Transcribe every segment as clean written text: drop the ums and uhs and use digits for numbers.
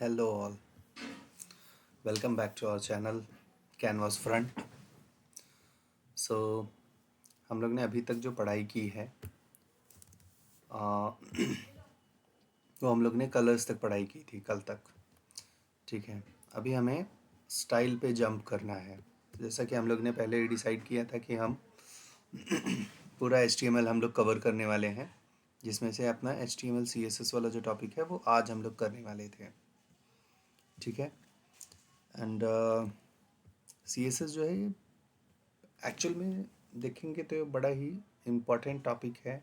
Hello all, welcome back to our channel canvas front. So हम लोग ने अभी तक जो पढ़ाई की है वो हम लोग ने कलर्स तक पढ़ाई की थी कल तक। ठीक है, अभी हमें स्टाइल पे जंप करना है। जैसा कि हम लोग ने पहले डिसाइड किया था कि हम पूरा HTML हम लोग कवर करने वाले हैं, जिसमें से अपना HTML CSS वाला जो टॉपिक है वो आज हम लोग करने वाले थे। ठीक है, एंड CSS जो है ये एक्चुअल में देखेंगे तो ये बड़ा ही इम्पोर्टेंट टॉपिक है।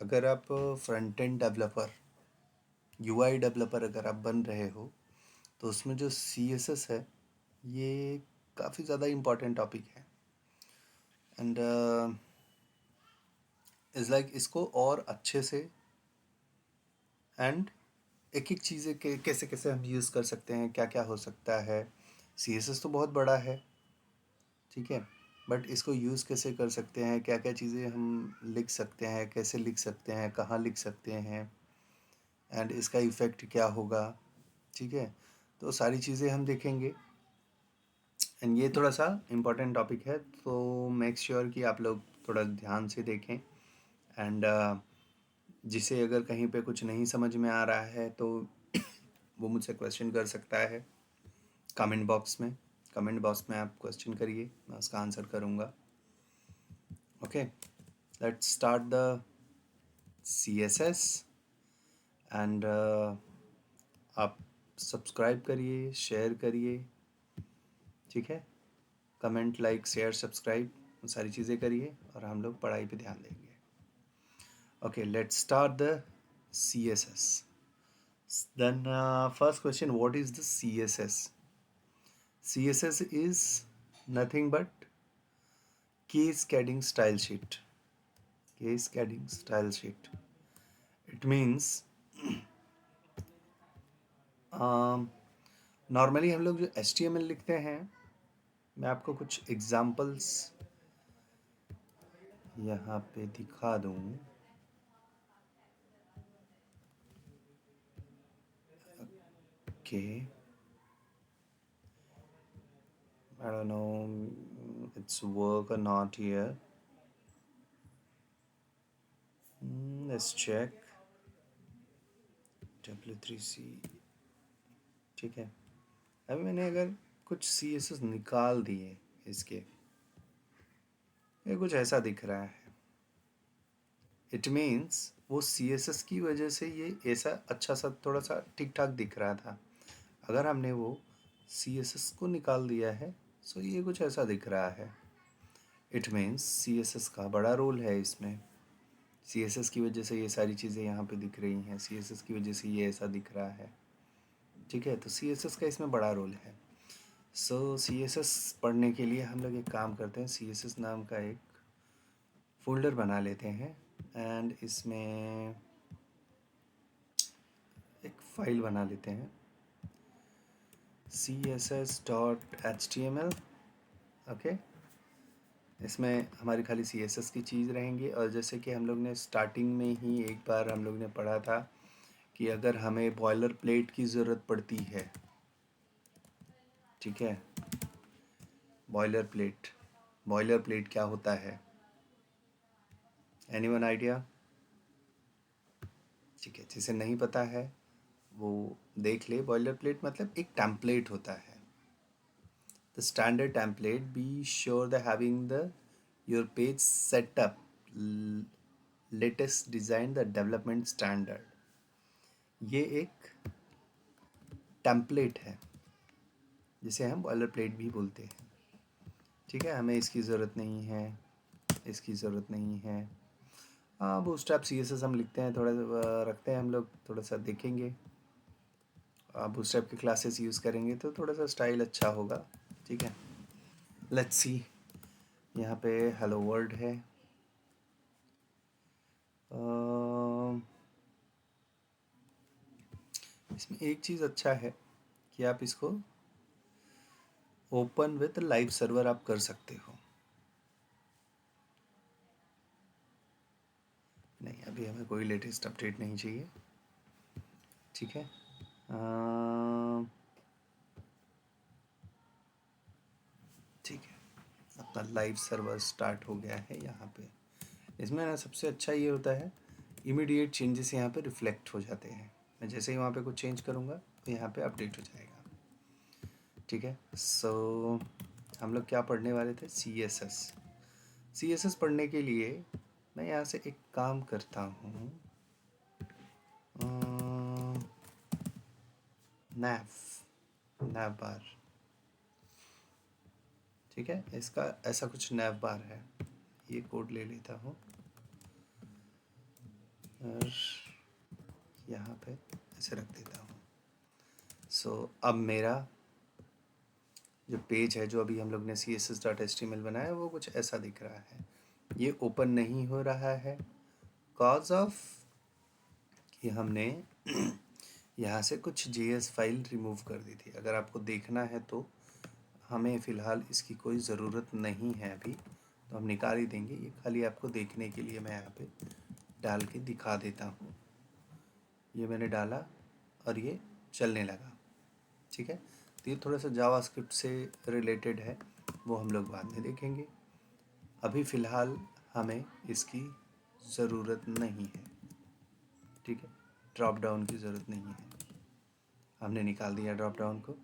अगर आप front end developer, UI developer अगर आप बन रहे हो तो उसमें जो CSS है ये काफ़ी ज़्यादा इम्पोर्टेंट टॉपिक है। एंड इज़ लाइक इसको और अच्छे से एंड एक एक चीज़ें कैसे कैसे हम यूज़ कर सकते हैं, क्या क्या हो सकता है। CSS तो बहुत बड़ा है, ठीक है, बट इसको यूज़ कैसे कर सकते हैं, क्या क्या चीज़ें हम लिख सकते हैं, कैसे लिख सकते हैं, कहाँ लिख सकते हैं, एंड इसका इफ़ेक्ट क्या होगा। ठीक है, तो सारी चीज़ें हम देखेंगे एंड ये थोड़ा सा इम्पोर्टेंट टॉपिक है, तो मेक श्योर कि आप लोग थोड़ा ध्यान से देखें। एंड जिसे अगर कहीं पे कुछ नहीं समझ में आ रहा है तो वो मुझसे क्वेश्चन कर सकता है कमेंट बॉक्स में। कमेंट बॉक्स में आप क्वेश्चन करिए, मैं उसका आंसर करूँगा। Okay, let's start the CSS and आप सब्सक्राइब करिए, शेयर करिए, ठीक है, कमेंट, लाइक, शेयर, सब्सक्राइब, वो सारी चीज़ें करिए और हम लोग पढ़ाई पे ध्यान देंगे। Okay, let's start the CSS. Then first question, what is the CSS? CSS is nothing but cascading style sheet. Cascading style sheet. It means normally हम लोग जो HTML लिखते हैं, मैं आपको कुछ एग्जांपल्स यहाँ पे दिखा दूँ। Okay, I don't know it's work or not here. Let's check. W3C, ठीक है। अभी मैंने अगर कुछ CSS निकाल दिए इसके, ये कुछ ऐसा दिख रहा है, इट मीन्स वो CSS की वजह से ये ऐसा अच्छा सा थोड़ा सा ठीक ठाक दिख रहा था। अगर हमने वो CSS को निकाल दिया है सो ये कुछ ऐसा दिख रहा है। इट मीन्स CSS का बड़ा रोल है इसमें। CSS की वजह से ये सारी चीज़ें यहाँ पे दिख रही हैं, CSS की वजह से ये ऐसा दिख रहा है। ठीक है, तो CSS का इसमें बड़ा रोल है। सो CSS पढ़ने के लिए हम लोग एक काम करते हैं, CSS नाम का एक फोल्डर बना लेते हैं एंड इसमें एक फाइल बना लेते हैं css.html। ओके, इसमें हमारी खाली CSS की चीज़ रहेंगी। और जैसे कि हम लोग ने स्टार्टिंग में ही एक बार हम लोग ने पढ़ा था कि अगर हमें बॉयलर प्लेट की ज़रूरत पड़ती है, ठीक है, बॉयलर प्लेट क्या होता है, एनीवन आइडिया? ठीक है, जिसे नहीं पता है वो देख ले। बॉयलर प्लेट मतलब एक टेम्पलेट होता है, the standard template, be sure the having the your page setup latest design the development standard. ये एक टेम्पलेट है जिसे हम बॉयलर प्लेट भी बोलते हैं। ठीक है, हमें इसकी ज़रूरत नहीं है, इसकी ज़रूरत नहीं है। हाँ, बूटस्ट्रैप CSS हम लिखते हैं, थोड़ा रखते हैं हम लोग, थोड़ा सा देखेंगे। बूटस्ट्रैप के क्लासेस यूज़ करेंगे तो थोड़ा सा स्टाइल अच्छा होगा। ठीक है, लेट्स सी। यहाँ पे हेलो वर्ल्ड है। इसमें एक चीज़ अच्छा है कि आप इसको ओपन विथ लाइव सर्वर आप कर सकते हो। नहीं, अभी हमें कोई लेटेस्ट अपडेट नहीं चाहिए। ठीक है, ठीक है, अपना लाइव सर्वर स्टार्ट हो गया है यहाँ पे। इसमें ना सबसे अच्छा ये होता है, इमीडिएट चेंजेस यहाँ पे रिफ्लेक्ट हो जाते हैं। मैं जैसे ही वहाँ पे कुछ चेंज करूँगा तो यहाँ पे अपडेट हो जाएगा। ठीक है, सो हम लोग क्या पढ़ने वाले थे? CSS पढ़ने के लिए मैं यहाँ से एक काम करता हूँ, नैव बार। ठीक है, इसका ऐसा कुछ नैव बार है, ये कोड ले लेता हूँ और यहाँ पे ऐसे रख देता हूँ। सो अब मेरा जो पेज है, जो अभी हम लोग ने css.html बनाया, वो कुछ ऐसा दिख रहा है। ये ओपन नहीं हो रहा है कॉज ऑफ कि हमने यहाँ से कुछ JS फाइल रिमूव कर दी थी। अगर आपको देखना है तो हमें फ़िलहाल इसकी कोई ज़रूरत नहीं है अभी, तो हम निकाल ही देंगे। ये खाली आपको देखने के लिए मैं यहाँ पे डाल के दिखा देता हूँ। ये मैंने डाला और ये चलने लगा। ठीक है, तो ये थोड़ा सा जावास्क्रिप्ट से रिलेटेड है, वो हम लोग बाद में देखेंगे। अभी फ़िलहाल हमें इसकी ज़रूरत नहीं है। ठीक है, ड्रॉप डाउन की ज़रूरत नहीं है, हमने निकाल दिया ड्रॉप डाउन को।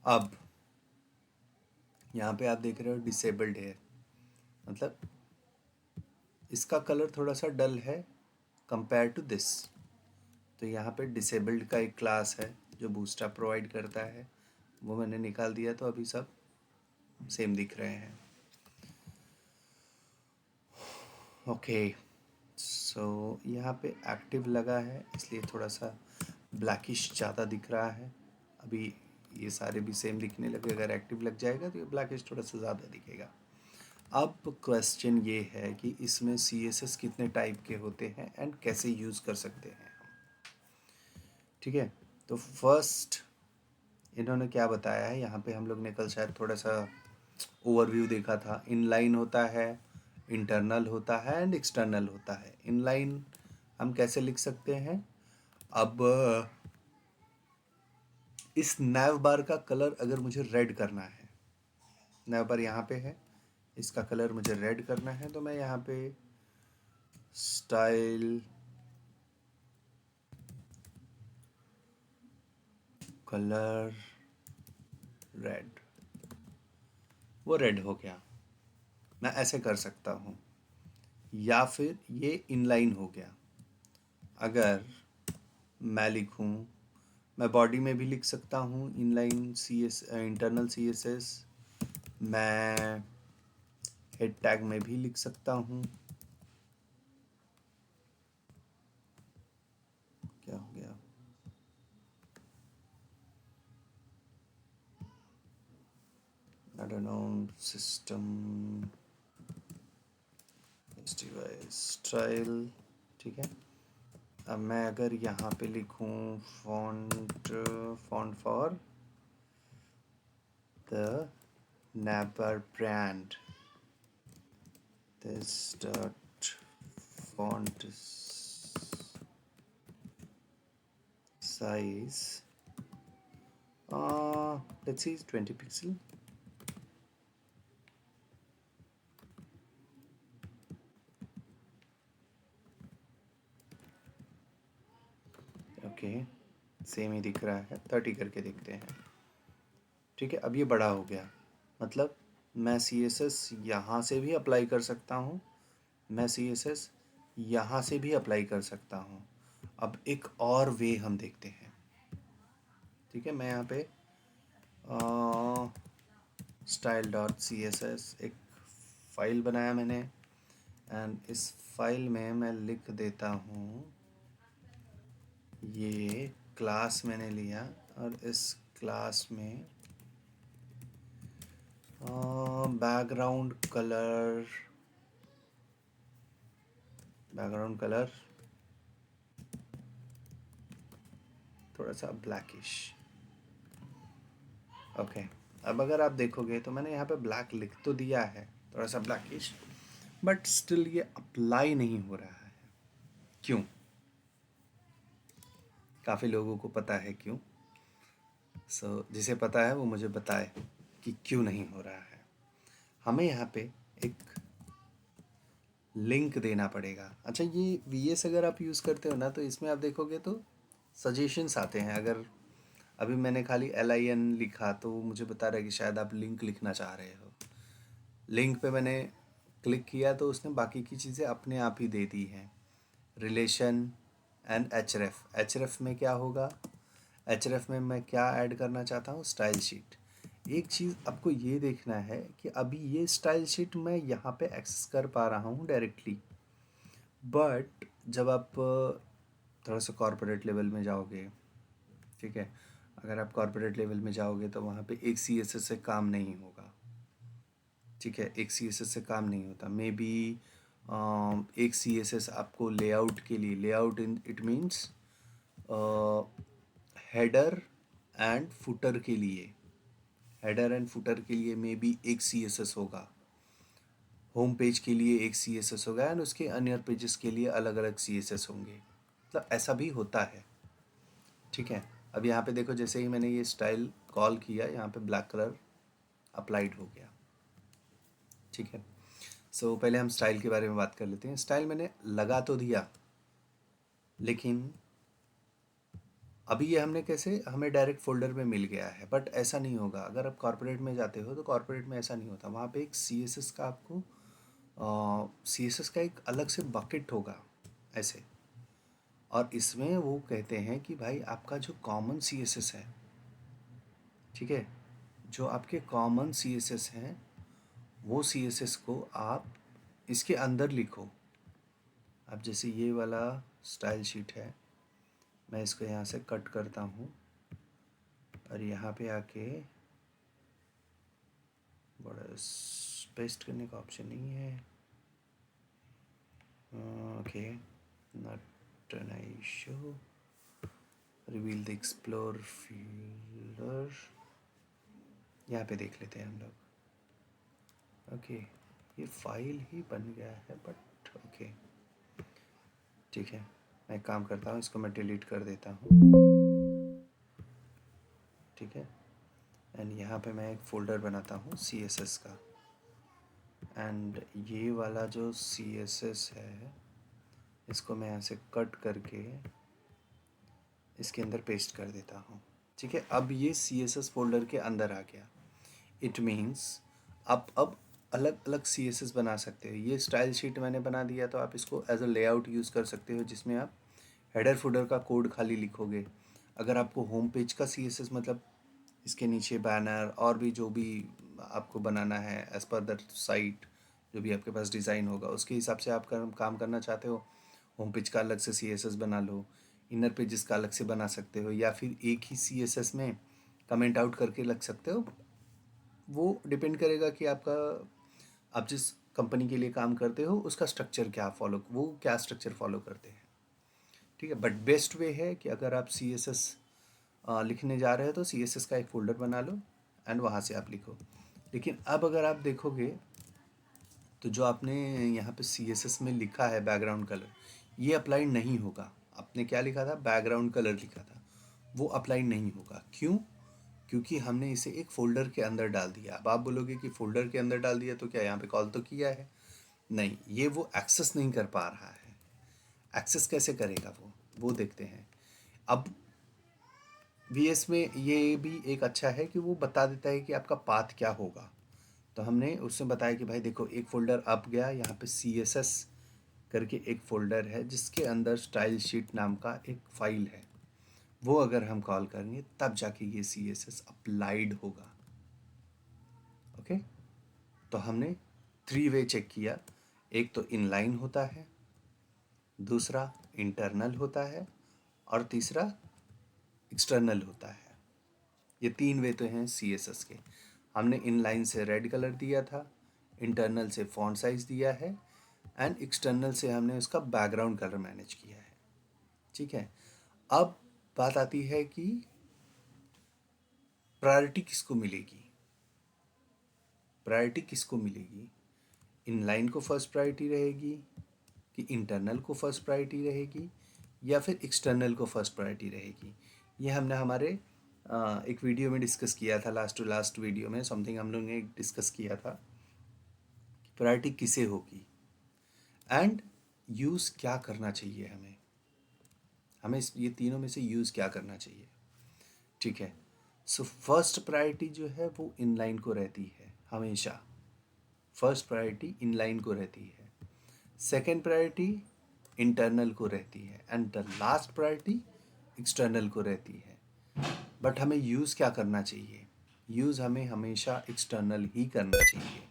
अब यहाँ पे आप देख रहे हो डिसेबल्ड है, मतलब इसका कलर थोड़ा सा डल है कंपेयर टू दिस। तो यहाँ पे डिसेबल्ड का एक क्लास है जो बूस्टअप प्रोवाइड करता है, वो मैंने निकाल दिया, तो अभी सब सेम दिख रहे हैं। ओके, सो यहाँ पे एक्टिव लगा है इसलिए थोड़ा सा ब्लैकिश ज़्यादा दिख रहा है। अभी ये सारे भी सेम दिखने लगे, अगर एक्टिव लग जाएगा तो ये ब्लैकिश थोड़ा सा ज़्यादा दिखेगा। अब क्वेश्चन ये है कि इसमें CSS कितने टाइप के होते हैं एंड कैसे यूज़ कर सकते हैं। ठीक है, तो फर्स्ट इन्होंने क्या बताया है, यहाँ पे हम लोग ने कल शायद थोड़ा सा ओवरव्यू देखा था। इनलाइन होता है, इंटरनल होता है एंड एक्सटर्नल होता है। इनलाइन हम कैसे लिख सकते हैं? अब इस नैव बार का कलर अगर मुझे रेड करना है, नैव बार यहाँ पे है, इसका कलर मुझे रेड करना है, तो मैं यहाँ पे स्टाइल कलर रेड, वो रेड हो गया, मैं ऐसे कर सकता हूँ। या फिर ये इनलाइन हो गया। अगर मैं लिखूँ, मैं बॉडी में भी लिख सकता हूँ इनलाइन इंटरनल CSS, मैं हेड टैग में भी लिख सकता हूँ। क्या हो गया? I don't know, system style. ठीक है, अब मैं अगर यहाँ पे लिखूँ font for the napper brand, this dot font size, let's see, 20 pixel. Okay, same ही दिख रहा है, 30 करके देखते हैं। ठीक है, अब ये बड़ा हो गया, मतलब मैं CSS यहाँ से भी अप्लाई कर सकता हूँ, मैं CSS यहाँ से भी अप्लाई कर सकता हूँ। अब एक और वे हम देखते हैं। ठीक है, मैं यहाँ पे style.css एक फ़ाइल बनाया मैंने, एंड इस फाइल में मैं लिख देता हूँ, ये क्लास मैंने लिया और इस क्लास में बैकग्राउंड कलर थोड़ा सा ब्लैकिश। ओके, अब अगर आप देखोगे तो मैंने यहाँ पे ब्लैक लिख तो दिया है, थोड़ा सा ब्लैकिश, बट स्टिल ये अप्लाई नहीं हो रहा है। क्यों? काफ़ी लोगों को पता है क्यों। जिसे पता है वो मुझे बताए कि क्यों नहीं हो रहा है। हमें यहाँ पे एक लिंक देना पड़ेगा। अच्छा, ये VS अगर आप यूज़ करते हो ना, तो इसमें आप देखोगे तो सजेशंस आते हैं। अगर अभी मैंने खाली LIN लिखा तो वो मुझे बता रहा है कि शायद आप लिंक लिखना चाह रहे हो। लिंक पे मैंने क्लिक किया तो उसने बाकी की चीज़ें अपने आप ही दे दी हैं। रिलेशन एंड एचरेफ में क्या होगा, एचरेफ में मैं क्या ऐड करना चाहता हूँ, स्टाइल शीट। एक चीज़ आपको ये देखना है कि अभी ये स्टाइल शीट मैं यहाँ पे एक्सेस कर पा रहा हूँ डायरेक्टली, बट जब आप थोड़ा सा कॉर्पोरेट लेवल में जाओगे, ठीक है, अगर आप कॉर्पोरेट लेवल में जाओगे तो वहाँ पे एक CSS से काम नहीं होगा। ठीक है, एक CSS से काम नहीं होता। मे बी एक CSS आपको लेआउट के लिए, layout in it means header and footer के लिए, हेडर एंड फुटर के लिए मे बी एक CSS होगा, होम पेज के लिए एक CSS होगा, एंड उसके अन्य पेजेस के लिए अलग अलग CSS होंगे। मतलब ऐसा भी होता है। ठीक है, अब यहाँ पे देखो, जैसे ही मैंने ये स्टाइल कॉल किया, यहाँ पे ब्लैक कलर अप्लाइड हो गया। ठीक है, पहले हम स्टाइल के बारे में बात कर लेते हैं। स्टाइल मैंने लगा तो दिया, लेकिन अभी ये हमने कैसे, हमें डायरेक्ट फोल्डर में मिल गया है, बट ऐसा नहीं होगा। अगर आप कॉर्पोरेट में जाते हो तो कॉर्पोरेट में ऐसा नहीं होता। वहाँ पे एक CSS का आपको CSS का एक अलग से बकेट होगा ऐसे, और इसमें वो कहते हैं कि भाई आपका जो कॉमन CSS है, ठीक है, जो आपके कॉमन CSS हैं, वो CSS को आप इसके अंदर लिखो। अब जैसे ये वाला स्टाइल शीट है, मैं इसको यहाँ से कट करता हूँ और यहाँ पे आके, बड़ा पेस्ट करने का ऑप्शन नहीं है। Okay, not an issue. Reveal the explore fielder, यहाँ पे देख लेते हैं हम लोग। ओके, ये फाइल ही बन गया है, बट ओके, ठीक है, मैं एक काम करता हूँ, इसको मैं डिलीट कर देता हूँ। ठीक है, एंड यहाँ पे मैं एक फ़ोल्डर बनाता हूँ CSS का, एंड ये वाला जो CSS है, इसको मैं यहाँ से कट करके इसके अंदर पेस्ट कर देता हूँ। ठीक है, अब ये CSS फोल्डर के अंदर आ गया। इट मीन्स आप अब अलग अलग CSS बना सकते हो। ये स्टाइल शीट मैंने बना दिया, तो आप इसको एज अ लेआउट यूज़ कर सकते हो, जिसमें आप हेडर फुडर का कोड खाली लिखोगे। अगर आपको होम पेज का CSS, मतलब इसके नीचे बैनर और भी जो भी आपको बनाना है एज पर दैट साइट, जो भी आपके पास डिज़ाइन होगा उसके हिसाब से आप काम करना चाहते हो, होम पेज का अलग से CSS बना लो, इनर पेजेस का अलग से बना सकते हो, या फिर एक ही CSS में कमेंट आउट करके लग सकते हो। वो डिपेंड करेगा कि आप जिस कंपनी के लिए काम करते हो उसका स्ट्रक्चर क्या फॉलो, वो क्या स्ट्रक्चर फॉलो करते हैं। ठीक है, बट बेस्ट वे है कि अगर आप CSS लिखने जा रहे हो तो CSS का एक फ़ोल्डर बना लो एंड वहाँ से आप लिखो। लेकिन अब अगर आप देखोगे तो जो आपने यहाँ पे CSS में लिखा है बैकग्राउंड कलर, ये अप्लाई नहीं होगा। आपने क्या लिखा था, बैकग्राउंड कलर लिखा था, वो अप्लाई नहीं होगा। क्यों? क्योंकि हमने इसे एक फ़ोल्डर के अंदर डाल दिया। अब आप बोलोगे कि फ़ोल्डर के अंदर डाल दिया तो क्या यहाँ पे कॉल तो किया है? नहीं, ये वो एक्सेस नहीं कर पा रहा है। एक्सेस कैसे करेगा वो देखते हैं। अब VS में ये भी एक अच्छा है कि वो बता देता है कि आपका पाथ क्या होगा। तो हमने उससे बताया कि भाई देखो, एक फ़ोल्डर अप गया, यहाँ पे CSS करके एक फ़ोल्डर है जिसके अंदर स्टाइल शीट नाम का एक फ़ाइल है। वो अगर हम कॉल करेंगे तब जाके ये CSS अप्लाइड होगा। ओके, तो हमने 3 वे चेक किया। एक तो इनलाइन होता है, दूसरा इंटरनल होता है, और तीसरा एक्सटर्नल होता है। ये 3 वे तो हैं CSS के। हमने इनलाइन से रेड कलर दिया था, इंटरनल से फॉन्ट साइज दिया है, एंड एक्सटर्नल से हमने उसका बैकग्राउंड कलर मैनेज किया है। ठीक है, अब बात आती है कि प्रायोरिटी किसको मिलेगी। प्रायोरिटी किसको मिलेगी, इनलाइन को फर्स्ट प्रायोरिटी रहेगी, कि इंटरनल को फर्स्ट प्रायोरिटी रहेगी, या फिर एक्सटर्नल को फर्स्ट प्रायोरिटी रहेगी। ये हमने हमारे एक वीडियो में डिस्कस किया था, लास्ट टू लास्ट वीडियो में समथिंग हम लोग ने डिस्कस किया था कि प्रायोरिटी किसे होगी एंड यूज़ क्या करना चाहिए हमें हमें ये तीनों में से यूज़ क्या करना चाहिए। ठीक है, सो फर्स्ट प्रायोरिटी जो है वो इनलाइन को रहती है हमेशा। फर्स्ट प्रायोरिटी इनलाइन को रहती है, सेकेंड प्रायोरिटी इंटरनल को रहती है and the last priority external को रहती है। बट हमें यूज़ क्या करना चाहिए? यूज़ हमें हमेशा एक्सटर्नल ही करना चाहिए।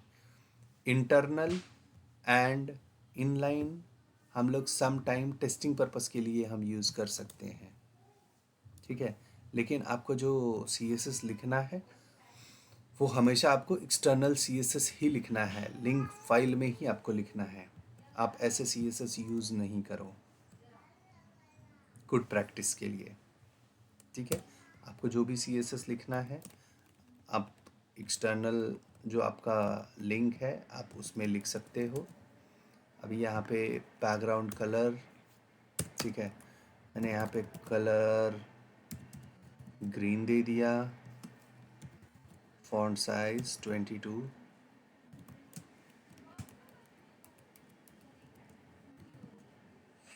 इंटरनल एंड इनलाइन हम लोग सम टाइम टेस्टिंग पर्पस के लिए हम यूज़ कर सकते हैं। ठीक है, लेकिन आपको जो CSS लिखना है वो हमेशा आपको एक्सटर्नल CSS ही लिखना है, लिंक फाइल में ही आपको लिखना है। आप ऐसे CSS यूज़ नहीं करो गुड प्रैक्टिस के लिए। ठीक है, आपको जो भी CSS लिखना है आप एक्सटर्नल जो आपका लिंक है आप उसमें लिख सकते हो। अभी यहाँ पे बैकग्राउंड कलर, ठीक है, मैंने यहाँ पे कलर ग्रीन दे दिया, font size 22,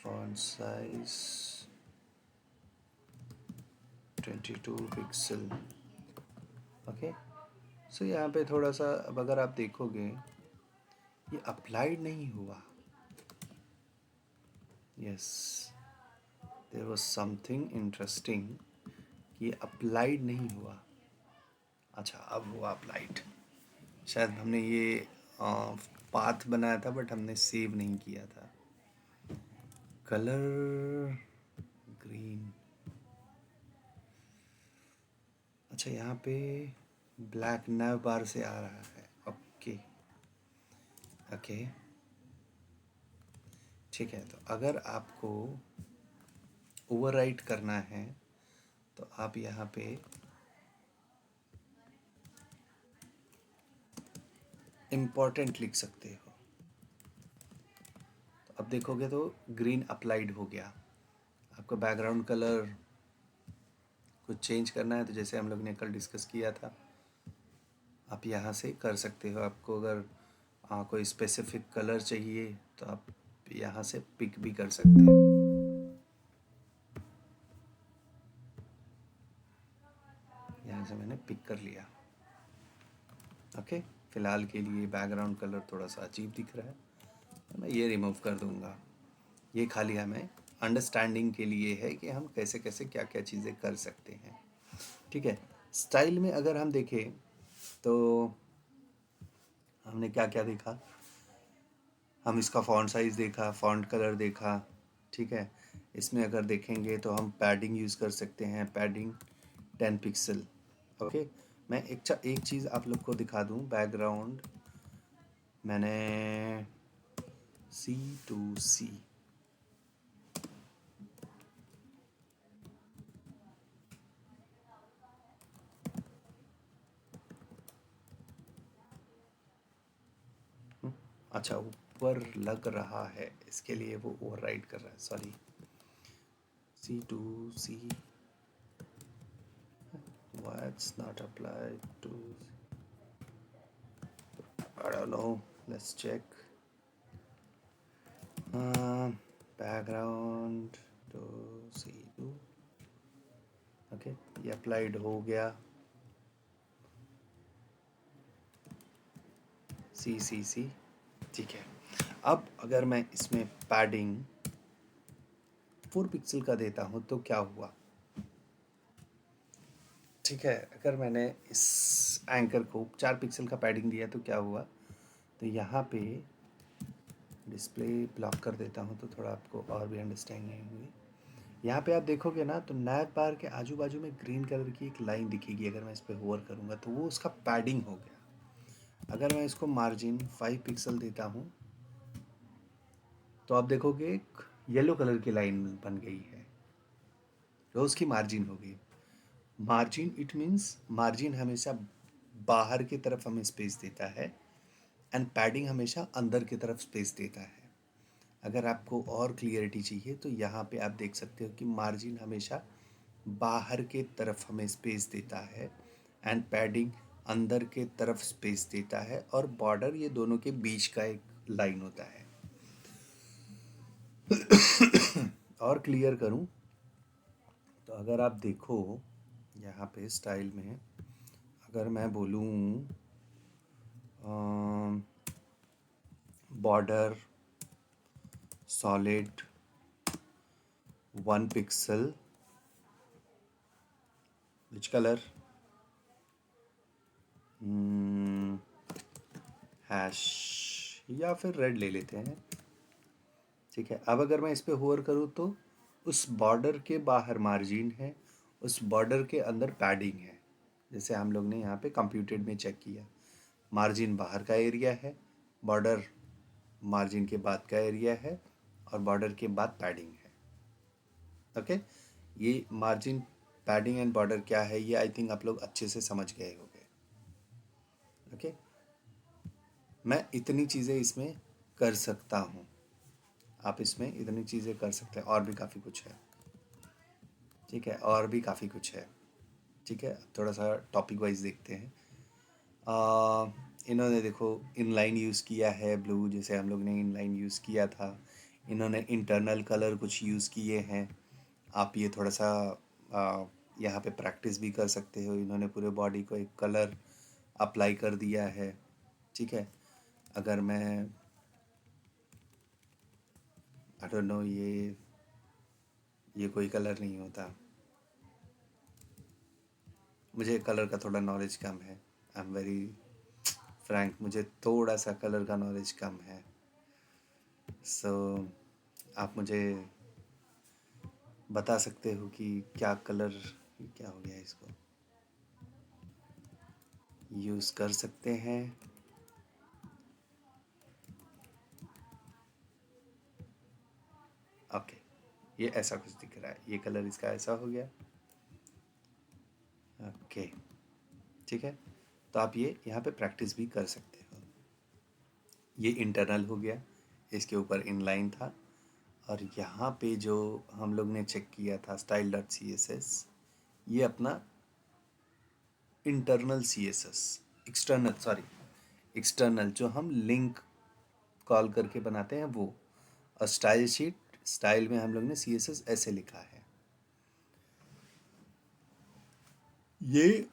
font size 22 pixel. Okay, so यहाँ पे थोड़ा सा अब अगर आप देखोगे ये अप्लाइड नहीं हुआ। Yes, there was something interesting कि ये अप्लाइड नहीं हुआ। अच्छा, अब हुआ अप्लाइड। शायद हमने ये पाथ बनाया था बट हमने सेव नहीं किया था। कलर ग्रीन, अच्छा यहाँ पे ब्लैक नैव बार से आ रहा है। ओके ओके, ठीक है, तो अगर आपको ओवरराइट करना है तो आप यहाँ पे इम्पोर्टेंट लिख सकते हो। तो अब देखोगे तो ग्रीन अप्लाइड हो गया। आपको बैकग्राउंड कलर कुछ चेंज करना है तो जैसे हम लोग ने कल डिस्कस किया था आप यहाँ से कर सकते हो। आपको अगर कोई स्पेसिफिक कलर चाहिए तो आप यहाँ से पिक भी कर सकते हो। यहाँ से मैंने पिक कर लिया। ओके, फ़िलहाल के लिए बैकग्राउंड कलर थोड़ा सा अजीब दिख रहा है तो मैं ये रिमूव कर दूँगा। ये खाली हमें अंडरस्टैंडिंग के लिए है कि हम कैसे कैसे क्या क्या चीज़ें कर सकते हैं। ठीक है, स्टाइल में अगर हम देखें तो हमने क्या क्या देखा, हम इसका फ़ॉन्ट साइज़ देखा, फ़ॉन्ट कलर देखा। ठीक है, इसमें अगर देखेंगे तो हम पैडिंग यूज़ कर सकते हैं, पैडिंग 10 पिक्सल। ओके, मैं एक चीज़ आप लोग को दिखा दूं, बैकग्राउंड मैंने C2C, अच्छा ऊपर लग रहा है इसके लिए वो ओवरराइड कर रहा है, sorry. C2C, why it's not applied to, I don't know, let's check. Background to C2, okay, ये अप्लाइड हो गया। CCC, ठीक है। अब अगर मैं इसमें पैडिंग 4 पिक्सल का देता हूँ तो क्या हुआ? ठीक है, अगर मैंने इस एंकर को 4 पिक्सल का पैडिंग दिया तो क्या हुआ? तो यहाँ पे डिस्प्ले ब्लॉक कर देता हूँ तो थोड़ा आपको और भी अंडरस्टैंडिंग होगी। यहाँ पे आप देखोगे ना तो नैव बार के आजू बाजू में ग्रीन कलर की एक लाइन दिखेगी। अगर मैं इस पर होवर करूँगा तो वो उसका पैडिंग हो गया। अगर मैं इसको मार्जिन 5 पिक्सल देता हूँ तो आप देखोगे एक येलो कलर की लाइन बन गई है, तो उसकी मार्जिन हो गई। मार्जिन इट मीन्स मार्जिन हमेशा बाहर की तरफ हमें स्पेस देता है एंड पैडिंग हमेशा अंदर की तरफ स्पेस देता है। अगर आपको और क्लियरिटी चाहिए तो यहाँ पे आप देख सकते हो कि मार्जिन हमेशा बाहर के तरफ हमें स्पेस देता है, एंड पैडिंग अंदर के तरफ स्पेस देता है, और बॉर्डर ये दोनों के बीच का एक लाइन होता है। और क्लियर करूं तो अगर आप देखो यहाँ पे स्टाइल में, अगर मैं बोलूं border solid 1 pixel, which colour, hash, या फिर रेड ले लेते हैं। ठीक है, अब अगर मैं इस पे होवर करूँ तो उस बॉर्डर के बाहर मार्जिन है, उस बॉर्डर के अंदर पैडिंग है। जैसे हम लोग ने यहाँ पे कंप्यूटेड में चेक किया, मार्जिन बाहर का एरिया है, बॉर्डर मार्जिन के बाद का एरिया है, और बॉर्डर के बाद पैडिंग है। ओके, ये मार्जिन, पैडिंग एंड बॉर्डर क्या है, ये आई थिंक आप लोग अच्छे से समझ गए होंगे। ओके, मैं इतनी चीज़ें इसमें कर सकता हूँ, आप इसमें इतनी चीज़ें कर सकते हैं, और भी काफ़ी कुछ है। ठीक है, और भी काफ़ी कुछ है। ठीक है, थोड़ा सा टॉपिक वाइज देखते हैं। इन्होंने देखो इनलाइन यूज़ किया है ब्लू, जैसे हम लोग ने इनलाइन यूज़ किया था। इन्होंने इंटरनल कलर कुछ यूज़ किए हैं। आप ये थोड़ा सा यहाँ पे प्रैक्टिस भी कर सकते हो। इन्होंने पूरे बॉडी को एक कलर अप्लाई कर दिया है। ठीक है, अगर मैं आई डोंट नो, ये कोई कलर नहीं होता। मुझे कलर का थोड़ा नॉलेज कम है, आई एम वेरी फ्रैंक, मुझे थोड़ा सा कलर का नॉलेज कम है। सो आप मुझे बता सकते हो कि क्या कलर, क्या हो गया, इसको यूज़ कर सकते हैं। ओके, ये ऐसा कुछ दिख रहा है, ये कलर इसका ऐसा हो गया। ओके, ठीक है, तो आप ये यहाँ पे प्रैक्टिस भी कर सकते हो। ये इंटरनल हो गया, इसके ऊपर इनलाइन था, और यहाँ पे जो हम लोग ने चेक किया था style.css, ये अपना इंटरनल CSS, एक्सटर्नल जो हम लिंक कॉल करके बनाते हैं वो। और स्टाइल शीट, स्टाइल में हम लोग ने CSS ऐसे लिखा है। ये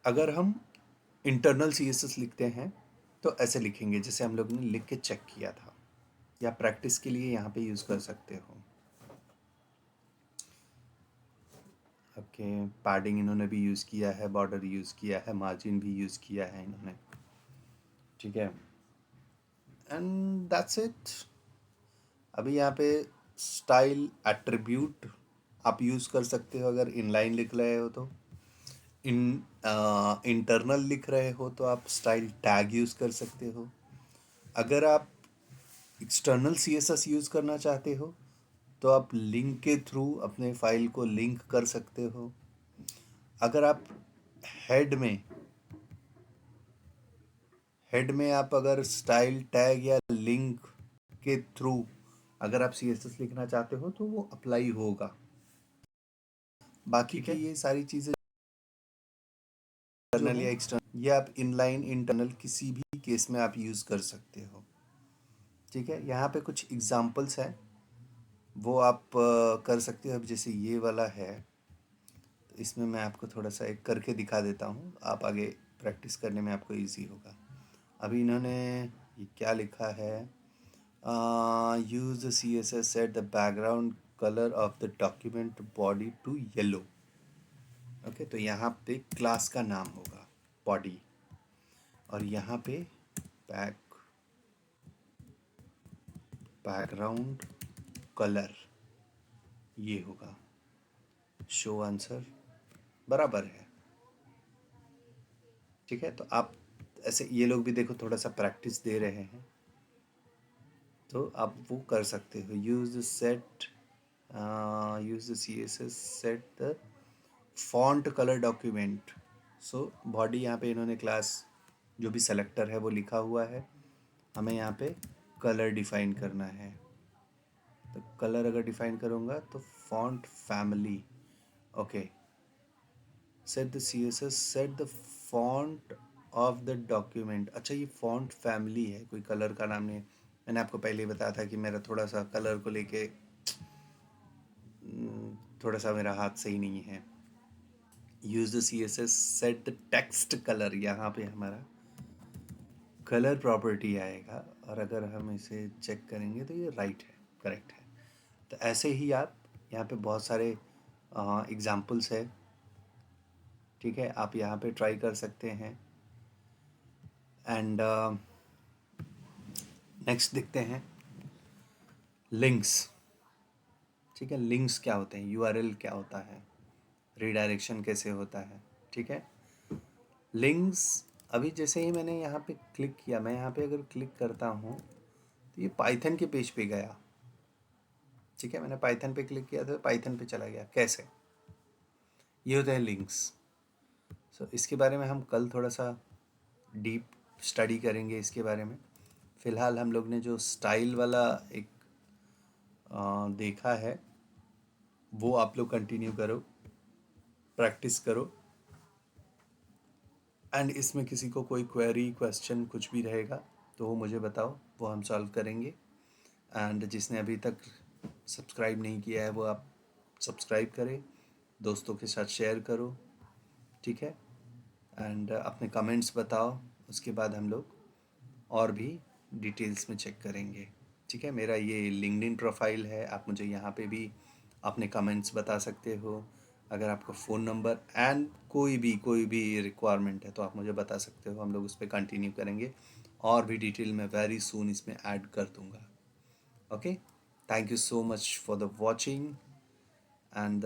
अगर हम इंटरनल CSS लिखते हैं तो ऐसे लिखेंगे जैसे हम लोग ने लिख के चेक किया था, या प्रैक्टिस के लिए यहाँ पे यूज़ कर सकते हो। ओके, पैडिंग इन्होंने भी यूज़ किया है, बॉर्डर यूज़ किया है, मार्जिन भी यूज़ किया है इन्होंने। ठीक है, एंड दैट्स इट। अभी यहाँ पे स्टाइल एट्रीब्यूट आप यूज़ कर सकते हो अगर इनलाइन लिख रहे हो तो। इंटरनल लिख रहे हो तो आप स्टाइल टैग यूज़ कर सकते हो। अगर आप एक्सटर्नल CSS यूज़ करना चाहते हो तो आप लिंक के थ्रू अपने फाइल को लिंक कर सकते हो। अगर आप हेड में आप अगर स्टाइल टैग या लिंक के थ्रू अगर आप CSS लिखना चाहते हो तो वो अप्लाई होगा। बाकी की ये सारी चीज़ें इंटरनल या एक्सटर्नल, ये आप इनलाइन इंटरनल किसी भी केस में आप यूज़ कर सकते हो। ठीक है, यहाँ पे कुछ एग्जांपल्स हैं, वो आप कर सकते हो। अब जैसे ये वाला है, तो इसमें मैं आपको थोड़ा सा एक करके दिखा देता हूँ, आप आगे प्रैक्टिस करने में आपको इजी होगा। अभी इन्होंने ये क्या लिखा है, use the CSS set the background colour of the document body to yellow. Okay, तो यहाँ पे क्लास का नाम होगा बॉडी, और यहाँ पे बैकग्राउंड कलर ये होगा। शो आंसर बराबर है। ठीक है, तो आप ऐसे, ये लोग भी देखो थोड़ा सा प्रैक्टिस दे रहे हैं, तो आप वो कर सकते हो। Use the CSS set the font colour document. So body, यहाँ पे इन्होंने क्लास जो भी सेलेक्टर है वो लिखा हुआ है, हमें यहाँ पे कलर डिफाइन करना है। तो कलर अगर डिफाइन करूँगा तो font family, okay, set the CSS, set the font of the document. अच्छा, ये फॉन्ट फैमिली है, कोई कलर का नाम नहीं है। मैंने आपको पहले ही बताया था कि मेरा थोड़ा सा कलर को लेके थोड़ा सा मेरा हाथ सही नहीं है। Use the CSS, set the text colour, यहाँ पे हमारा कलर प्रॉपर्टी आएगा, और अगर हम इसे चेक करेंगे तो ये राइट है, करेक्ट है। तो ऐसे ही आप यहाँ पे बहुत सारे एग्जाम्पल्स है, ठीक है, आप यहाँ पे ट्राई कर सकते हैं। एंड नेक्स्ट देखते हैं लिंक्स। ठीक है, लिंक्स क्या होते हैं, URL क्या होता है, रीडायरेक्शन कैसे होता है। ठीक है, लिंक्स, अभी जैसे ही मैंने यहाँ पे क्लिक किया, मैं यहाँ पे अगर क्लिक करता हूँ तो ये पाइथन के पेज पे गया। ठीक है, मैंने पाइथन पे क्लिक किया तो पाइथन पे चला गया। कैसे, ये होते हैं लिंक्स। सो इसके बारे में हम कल थोड़ा सा डीप स्टडी करेंगे इसके बारे में। फ़िलहाल हम लोग ने जो स्टाइल वाला एक देखा है वो आप लोग कंटिन्यू करो, प्रैक्टिस करो। एंड इसमें किसी को कोई क्वेरी, क्वेश्चन कुछ भी रहेगा तो वो मुझे बताओ, वो हम सॉल्व करेंगे। एंड जिसने अभी तक सब्सक्राइब नहीं किया है वो आप सब्सक्राइब करें, दोस्तों के साथ शेयर करो। ठीक है, एंड अपने कमेंट्स बताओ, उसके बाद हम लोग और भी डिटेल्स में चेक करेंगे। ठीक है, मेरा ये लिंक्डइन प्रोफाइल है, आप मुझे यहाँ पे भी अपने कमेंट्स बता सकते हो। अगर आपका फ़ोन नंबर एंड कोई भी रिक्वायरमेंट है तो आप मुझे बता सकते हो, हम लोग उस पर कंटिन्यू करेंगे। और भी डिटेल में वेरी सून इसमें ऐड कर दूँगा। Okay, thank you so much for the watching and